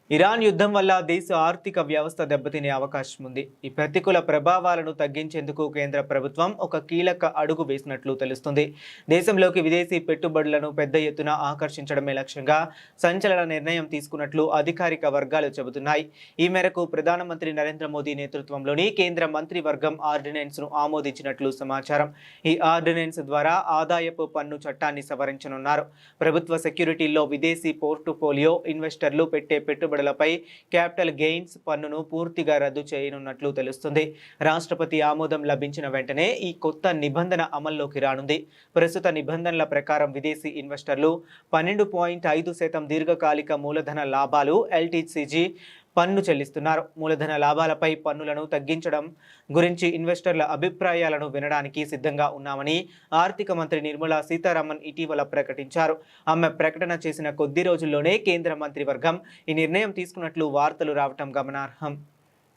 Iran యుద్ధం వల్ల దేశ ఆర్థిక వ్యవస్థ దెబ్బతినే అవకాశం ఉంది. ఈ ప్రతికూల ప్రభావాలను తగ్గించేందుకు కేంద్ర ప్రభుత్వం ఒక కీలక అడుగు వేసినట్లు తెలుస్తుంది. దేశంలోకి విదేశీ పెట్టుబడులను పెద్ద ఎత్తున ఆకర్షించడమే లక్ష్యంగా సంచలన నిర్ణయం తీసుకున్నట్లు అధికారిక వర్గాలు చెబుతున్నాయి. ఈ మేరకు ప్రధానమంత్రి నరేంద్ర మోదీ నేతృత్వంలోని కేంద్ర మంత్రివర్గం ఆర్డినెన్స్ ను ఆమోదించినట్లు సమాచారం. ఈ ఆర్డినెన్స్ ద్వారా ఆదాయపు పన్ను చట్టాన్ని సవరించనున్నారు. ప్రభుత్వ సెక్యూరిటీల్లో విదేశీ పోర్టుఫోలియో ఇన్వెస్టర్లు పెట్టే పెట్టుబడులపై క్యాపిటల్ గెయిన్స్ పన్నును పూర్తిగా రద్దు చేయనున్నట్లు తెలుస్తుంది. రాష్ట్రపతి ఆమోదం లభించిన వెంటనే ఈ కొత్త నిబంధన అమల్లోకి రానుంది. ప్రస్తుత నిబంధనల ప్రకారం విదేశీ ఇన్వెస్టర్లు 12.5% దీర్ఘకాలిక మూలధన లాభాలు ఎల్టీసీజీ పన్ను చెల్లిస్తున్నారు. మూలధన లాభాలపై పన్నులను తగ్గించడం గురించి ఇన్వెస్టర్ల అభిప్రాయాలను వినడానికి సిద్ధంగా ఉన్నామని ఆర్థిక మంత్రి నిర్మలా సీతారామన్ ఇటీవల ప్రకటించారు. ఆమె ప్రకటన చేసిన కొద్ది రోజుల్లోనే కేంద్ర మంత్రివర్గం ఈ నిర్ణయం తీసుకున్నట్లు వార్తలు రావటం గమనార్హం.